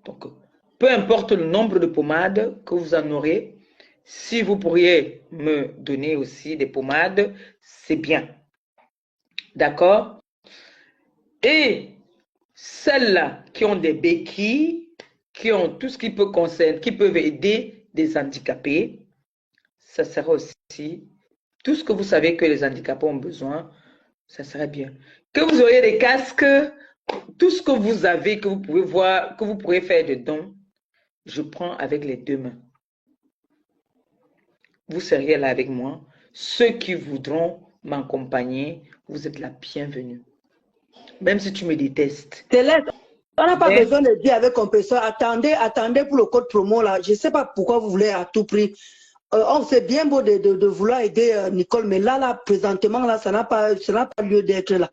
Donc, peu importe le nombre de pommades que vous en aurez, si vous pourriez me donner aussi des pommades, c'est bien. D'accord? Et celles-là qui ont des béquilles, qui ont tout ce qui peut concerner, qui peuvent aider des handicapés, ça sera aussi tout ce que vous savez que les handicapés ont besoin, ça serait bien. Que vous auriez des casques, tout ce que vous avez, que vous pouvez voir, que vous pourrez faire de dons, je prends avec les deux mains. Vous seriez là avec moi. Ceux qui voudront m'accompagner, vous êtes la bienvenue. Même si tu me détestes. Céleste, on n'a pas besoin de dire avec compréhension. Attendez, attendez pour le code promo là. Je ne sais pas pourquoi vous voulez à tout prix. C'est bien beau de vouloir aider Nicole, mais là, présentement, là, ça n'a pas lieu d'être là.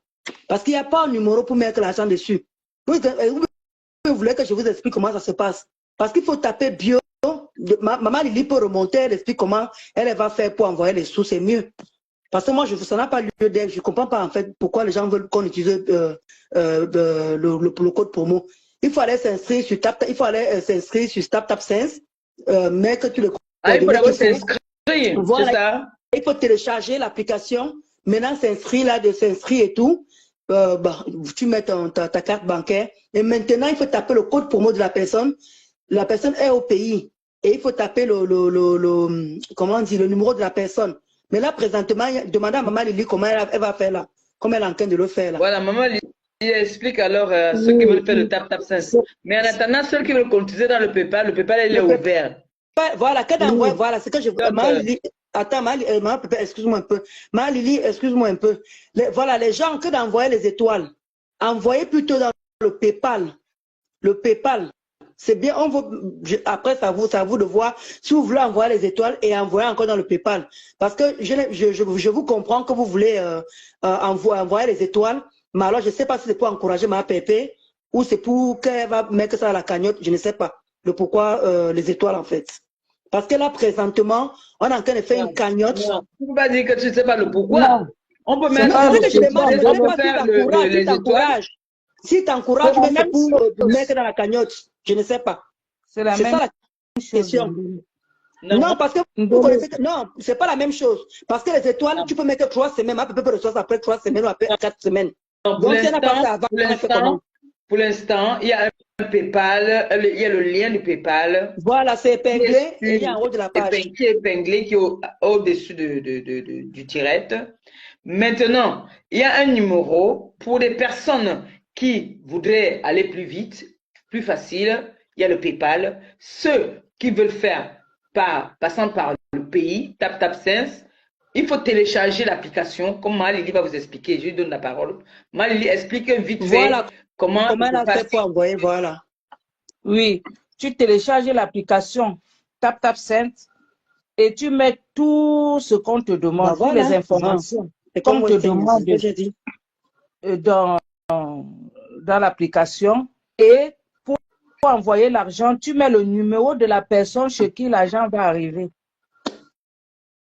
Parce qu'il n'y a pas un numéro pour mettre l'argent dessus. Vous voulez que je vous explique comment ça se passe? Parce qu'il faut taper bio. Maman Lily peut remonter, elle explique comment elle va faire pour envoyer les sous, c'est mieux. Parce que moi, ça n'a pas lieu d'être. Je ne comprends pas en fait pourquoi les gens veulent qu'on utilise le code promo. Il faut aller s'inscrire sur TapTapSense, mais que tu le il faut d'abord s'inscrire, voilà. C'est ça? Il faut télécharger l'application. Maintenant, s'inscrire et tout. Tu mets ta carte bancaire. Et maintenant, il faut taper le code promo de la personne. La personne est au pays. Et il faut taper comment on dit, le numéro de la personne. Mais là, présentement, demandez à Maman Lily comment elle va faire là. Comme elle est en train de le faire là. Voilà, Maman Lily explique alors ceux qui veulent faire le TapTapSense. Mais en attendant, ceux qui veulent continuer dans le PayPal, il est ouvert. Voilà, voilà, c'est que je veux. Attends, excuse-moi un peu. Lily, excuse-moi un peu. Voilà, les gens, que d'envoyer les étoiles, envoyez plutôt dans le PayPal. Le PayPal, c'est bien. Après, c'est à vous de voir si vous voulez envoyer les étoiles et envoyer encore dans le PayPal. Parce que je vous comprends que vous voulez envoyer les étoiles, mais alors je ne sais pas si c'est pour encourager ma pépé ou c'est pour qu'elle va mettre ça à la cagnotte, je ne sais pas le pourquoi les étoiles en fait. Parce que là, présentement, on est en train de faire une cagnotte. Non, tu ne peux pas dire que tu ne sais pas le pourquoi. Non. On peut mettre les étoiles. Si tu encourages, c'est pour mettre dans la cagnotte. Je ne sais pas. C'est ça la question. Non, parce que vous connaissez que, non, c'est pas la même chose. Parce que les étoiles, tu peux mettre 3 semaines, à peu près après 3 semaines ou après 4 semaines. Donc, pour l'instant, il y a un PayPal, il y a le lien du PayPal. Voilà, c'est épinglé et il y a en haut de la page. Qui est épinglé, qui est au-dessus du tirette. Maintenant, il y a un numéro pour les personnes qui voudraient aller plus vite, plus facile. Il y a le PayPal. Ceux qui veulent faire passant par le pays, TapTapSense, il faut télécharger l'application, comme Malili va vous expliquer. Je lui donne la parole. Malili explique vite fait comment elle a fait pour envoyer, voilà. Oui, tu télécharges l'application TapTapSense et tu mets tout ce qu'on te demande, toutes les informations qu'on te demande dans l'application. Et pour envoyer l'argent, tu mets le numéro de la personne chez qui l'argent va arriver.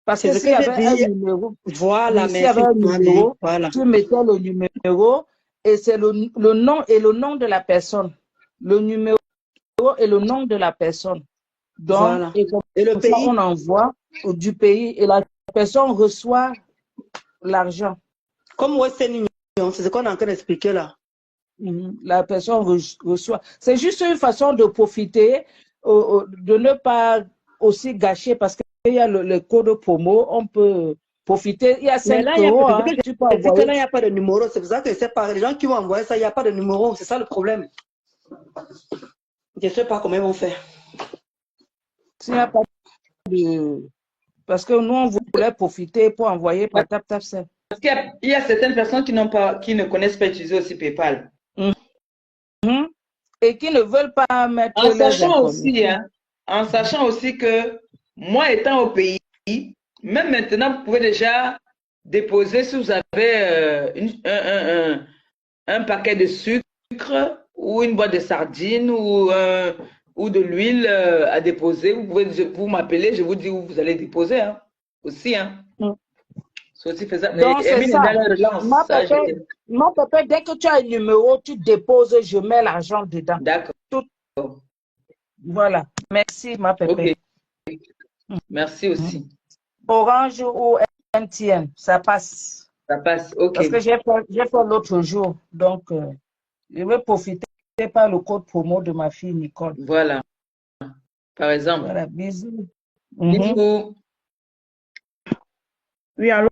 Parce que s'il y avait un numéro, voilà, s'il y avait un numéro, tu mettais le numéro et c'est le nom et le nom de la personne. Le numéro et le nom de la personne. Donc, voilà. et le pays, on envoie du pays et la personne reçoit l'argent. Comme Western Union, c'est ce qu'on est en train d'expliquer là. La personne reçoit. C'est juste une façon de profiter, de ne pas aussi gâcher parce qu'il y a le code promo, on peut profiter. Il y a 5 euros. Tu peux envoyer. Là, il n'y a pas de numéro. C'est pour ça que c'est pas les gens qui vont envoyer ça, il n'y a pas de numéro. C'est ça le problème. Je ne sais pas comment ils vont faire. S'il n'y a pas de... Parce que nous, on voulait profiter pour envoyer par TapTapSense. Parce qu'il y a certaines personnes qui ne connaissent pas utiliser aussi PayPal. Et qui ne veulent pas mettre en sachant aussi que moi étant au pays, même maintenant, vous pouvez déjà déposer si vous avez un paquet de sucre ou une boîte de sardines ou de l'huile à déposer. Vous m'appelez, je vous dis où vous allez déposer aussi. C'est aussi faisable. Donc, c'est ça. Mon papa, dès que tu as un numéro, tu déposes, je mets l'argent dedans. D'accord. Voilà. Merci, ma pépé. Ok, merci aussi. Orange ou MTN, ça passe. Ça passe, ok. Parce que j'ai fait l'autre jour. Donc, je vais profiter par le code promo de ma fille Nicole. Voilà, par exemple. Voilà, bisous. Bisous. Oui, alors,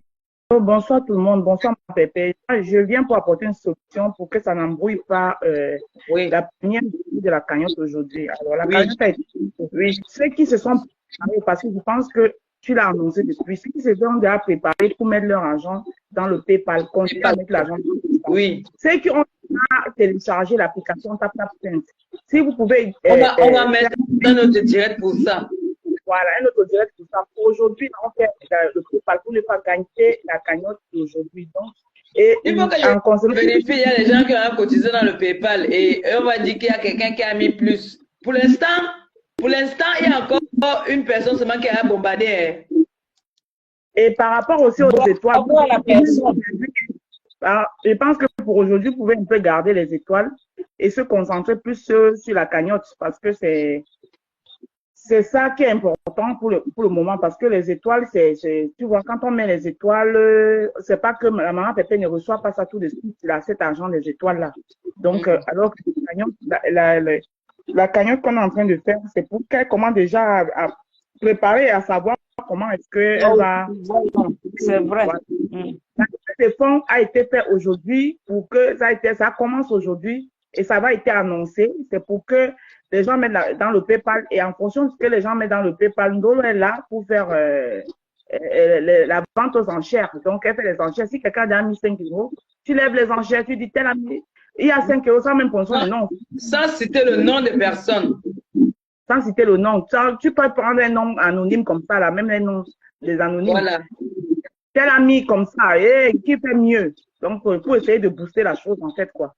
bonsoir tout le monde, bonsoir ma pépé. Je viens pour apporter une solution pour que ça n'embrouille pas Oui, la première de la cagnotte aujourd'hui. Alors, la oui, cagnotte a été... oui. Ceux qui se sont préparés, parce que je pense que tu l'as annoncé depuis, ceux qui se sont déjà préparés pour mettre leur argent dans le PayPal, continuez à mettre l'argent dans le PayPal. Oui. Ceux qui ont déjà téléchargé l'application TapTapSend, si vous pouvez... On va mettre un autre direct pour ça. Voilà, un autre direct pour ça. Pour aujourd'hui, on fait le PayPal pour ne pas gagner la cagnotte d'aujourd'hui. Donc, et Il faut que je vérifie, il y a des gens qui ont cotisé dans le PayPal et on va dire qu'il y a quelqu'un qui a mis plus. Pour l'instant, il y a encore une personne seulement qui a bombardé. Et par rapport aussi aux étoiles, je pense que pour aujourd'hui, vous pouvez un peu garder les étoiles et se concentrer plus sur la cagnotte parce que c'est ça qui est important pour le moment parce que les étoiles, tu vois, quand on met les étoiles, c'est pas que la maman Pépé ne reçoit pas ça tout de suite, il a cet argent des étoiles-là. Donc, alors que la cagnotte qu'on est en train de faire, c'est pour qu'elle commence déjà à préparer, à savoir comment est-ce qu'elle va... C'est vrai. Voilà. Le fonds a été fait aujourd'hui pour que ça commence aujourd'hui et ça va être annoncé. C'est pour que les gens mettent dans le PayPal et en fonction de ce que les gens mettent dans le PayPal, Ndolo est là pour faire la vente aux enchères. Donc, elle fait les enchères. Si quelqu'un a mis 5 euros, tu lèves les enchères, tu dis tel ami, il y a 5 euros sans même penser le nom. Sans citer le nom de personne. Sans citer le nom. Tu peux prendre un nom anonyme comme ça, là, même les noms des anonymes. Voilà. Tel ami comme ça, et qui fait mieux. Donc, pour essayer de booster la chose, en fait, quoi.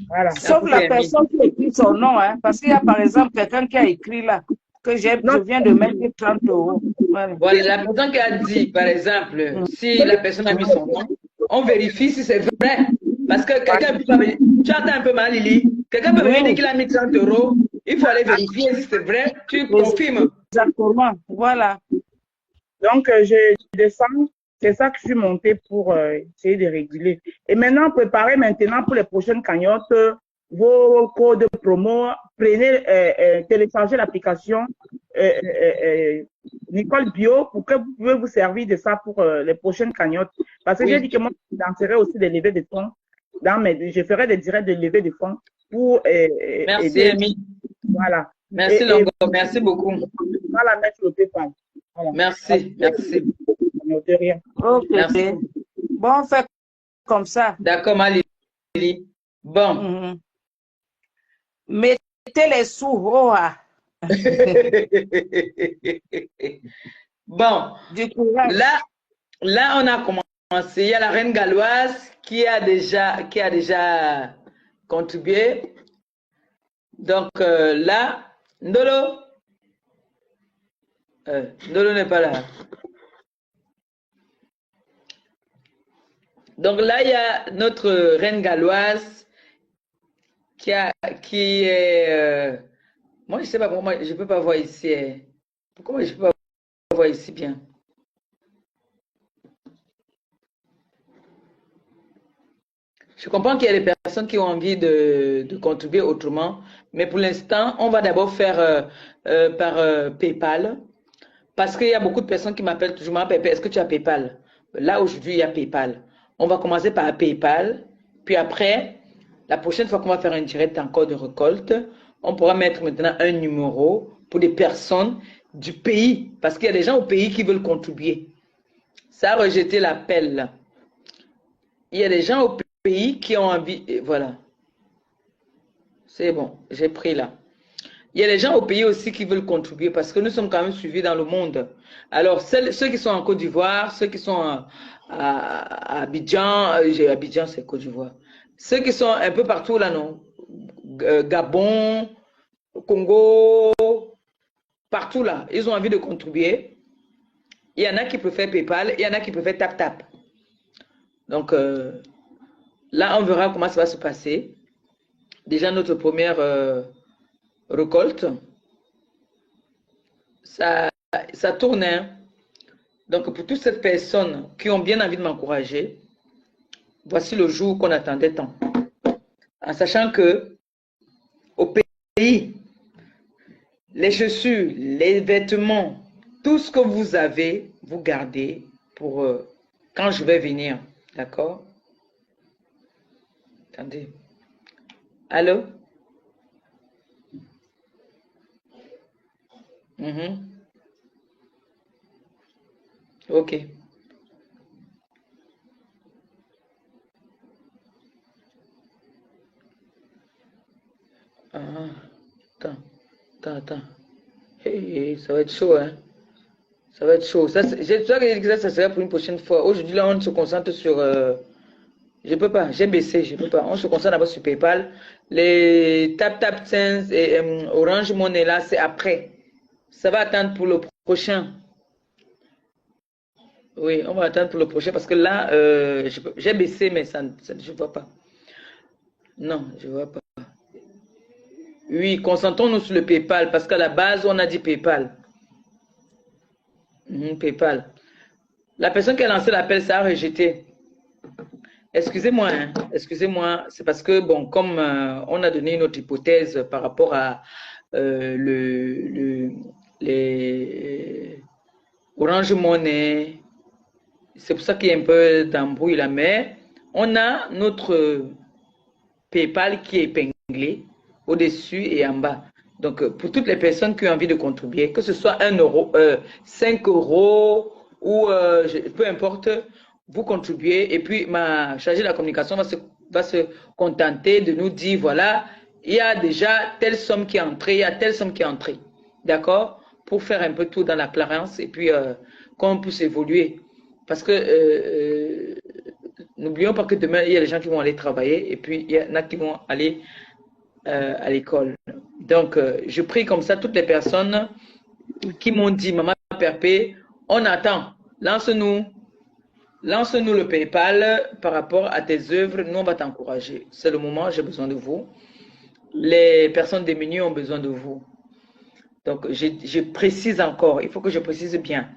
Voilà. Sauf la personne qui écrit son nom, hein, parce qu'il y a, par exemple, quelqu'un qui a écrit là, que je viens de mettre 30 euros. Voilà, la personne qui a dit, par exemple, si la personne a mis son nom, on vérifie si c'est vrai. Parce que quelqu'un peut venir, tu entends un peu mal, Lily, quelqu'un peut venir dire qu'il a mis 30 euros, il faut aller vérifier si c'est vrai, tu confirmes. Exactement, voilà. Donc, je descends. C'est ça que je suis montée pour essayer de réguler. Et maintenant, préparez maintenant pour les prochaines cagnottes vos codes promo. Prenez, téléchargez l'application Nicole Bio pour que vous pouvez vous servir de ça pour les prochaines cagnottes. Parce que j'ai dit que moi, je lancerai aussi des levées de fonds. Je ferai des directs de levée de fonds pour merci, aider. Amy. Voilà. Merci, Longo. Merci beaucoup. Voilà, mettre le PayPal. Voilà. Merci, merci. De rien. Ok. Merci. Bon, on fait comme ça. D'accord, Lily. Bon. Mettez les sous. Oh, ah. Bon. Là, on a commencé. Il y a la reine galloise qui a déjà contribué. Donc là, Ndolo n'est pas là. Donc là, il y a notre reine galloise qui est... moi, je ne sais pas pourquoi je ne peux pas voir ici. Pourquoi je ne peux pas voir ici bien? Je comprends qu'il y a des personnes qui ont envie de contribuer autrement, mais pour l'instant, on va d'abord faire par PayPal, parce qu'il y a beaucoup de personnes qui m'appellent toujours, est-ce que tu as PayPal? Là, aujourd'hui, il y a PayPal. On va commencer par PayPal, puis après, la prochaine fois qu'on va faire un direct encore de récolte, on pourra mettre maintenant un numéro pour des personnes du pays, parce qu'il y a des gens au pays qui veulent contribuer. Ça a rejeté l'appel. Il y a des gens au pays qui ont envie, et voilà. C'est bon, j'ai pris là. Il y a des gens au pays aussi qui veulent contribuer parce que nous sommes quand même suivis dans le monde. Alors, ceux qui sont en Côte d'Ivoire, ceux qui sont à Abidjan, Abidjan c'est Côte d'Ivoire. Ceux qui sont un peu partout là, non? Gabon, Congo, partout là, ils ont envie de contribuer. Il y en a qui préfèrent PayPal, il y en a qui préfèrent TapTap. Donc, là, on verra comment ça va se passer. Déjà, notre première récolte. ça, ça tourne. Hein. Donc, pour toutes ces personnes qui ont bien envie de m'encourager, voici le jour qu'on attendait tant. En sachant que au pays, les chaussures, les vêtements, tout ce que vous avez, vous gardez pour quand je vais venir. D'accord? Attendez. Allô? Ok. Ah, attends. Hey, ça va être chaud, hein? Ça va être chaud. Ça, ça serait pour une prochaine fois. Aujourd'hui, là, on se concentre sur... je peux pas, j'ai baissé, je peux pas. On se concentre d'abord sur PayPal. Les Tap Sense et Orange Money, là, c'est après. Ça va attendre pour le prochain. Oui, on va attendre pour le prochain parce que là, j'ai baissé, mais je ne vois pas. Non, je ne vois pas. Oui, concentrons-nous sur le PayPal parce qu'à la base, on a dit PayPal. PayPal. La personne qui a lancé l'appel, ça a rejeté. Excusez-moi, hein, excusez-moi. C'est parce que, bon, comme on a donné une autre hypothèse par rapport à les Orange Money, c'est pour ça qu'il y a un peu d'embrouille là, mais on a notre PayPal qui est épinglé au-dessus et en bas. Donc, pour toutes les personnes qui ont envie de contribuer, que ce soit 1 euro, 5 euros ou peu importe, vous contribuez. Et puis, ma chargée de la communication va se contenter de nous dire, voilà, il y a déjà telle somme qui est entrée, il y a telle somme qui est entrée. D'accord? Pour faire un peu tout dans la clarence et puis qu'on puisse évoluer. Parce que n'oublions pas que demain, il y a des gens qui vont aller travailler et puis il y en a qui vont aller à l'école. Donc, je prie comme ça toutes les personnes qui m'ont dit, Maman Perpé, on attend, lance-nous le PayPal par rapport à tes œuvres, nous on va t'encourager. C'est le moment, j'ai besoin de vous. Les personnes démunies ont besoin de vous. Donc, je précise encore, il faut que je précise bien.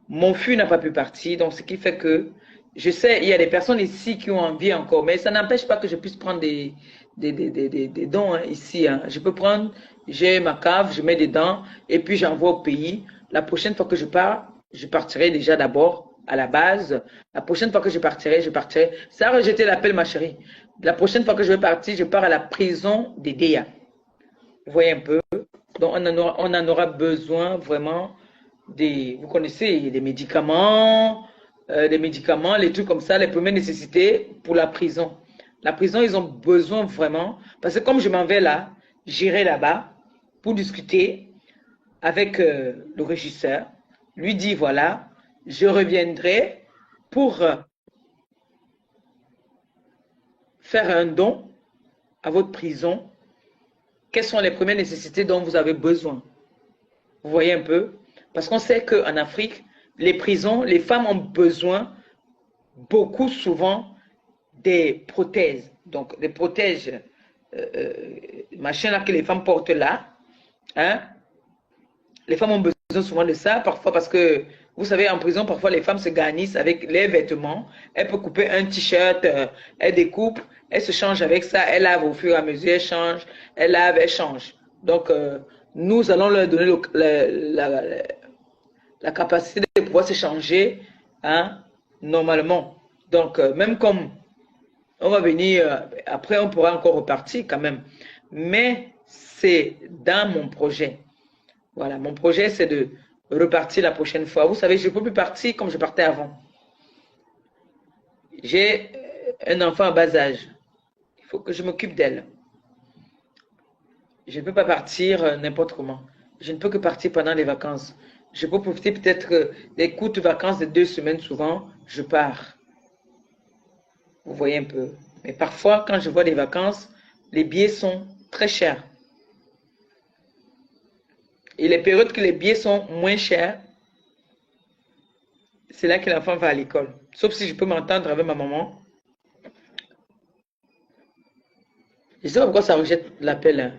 Mon fût n'a pas pu partir, donc ce qui fait que je sais, il y a des personnes ici qui ont envie encore, mais ça n'empêche pas que je puisse prendre des dons hein, ici. Hein. Je peux prendre, j'ai ma cave, je mets des dents et puis j'envoie au pays. La prochaine fois que je pars, je partirai déjà d'abord à la base. La prochaine fois que je partirai. Ça a rejeté l'appel, ma chérie. La prochaine fois que je vais partir, je pars à la prison des DEA. Vous voyez un peu? Donc, on en aura besoin vraiment vous connaissez, les médicaments, les trucs comme ça, les premières nécessités pour la prison. La prison, ils ont besoin vraiment, parce que comme je m'en vais là, j'irai là-bas pour discuter avec le régisseur, lui dire, voilà, je reviendrai pour faire un don à votre prison. Quelles sont les premières nécessités dont vous avez besoin? Vous voyez un peu? Parce qu'on sait qu'en Afrique, les prisons, les femmes ont besoin beaucoup souvent des prothèses. Donc, des protèges, machin là que les femmes portent là. Hein? Les femmes ont besoin souvent de ça, parfois parce que, vous savez, en prison, parfois les femmes se garnissent avec les vêtements. Elle peut couper un t-shirt, elle découpe, elle se change avec ça, elle lave au fur et à mesure, elle change, elle lave, elle change. Donc, nous allons leur donner la capacité de pouvoir se changer hein, normalement. Donc, même comme on va venir, après on pourra encore repartir quand même. Mais c'est dans mon projet. Voilà, mon projet c'est de repartir la prochaine fois. Vous savez, je ne peux plus partir comme je partais avant. J'ai un enfant à bas âge. Il faut que je m'occupe d'elle. Je ne peux pas partir n'importe comment. Je ne peux que partir pendant les vacances. Je peux profiter peut-être des courtes vacances de 2 semaines souvent, je pars. Vous voyez un peu. Mais parfois, quand je vois des vacances, les billets sont très chers. Et les périodes que les billets sont moins chers, c'est là que l'enfant va à l'école. Sauf si je peux m'entendre avec ma maman. Je ne sais pas pourquoi ça rejette l'appel. Hein.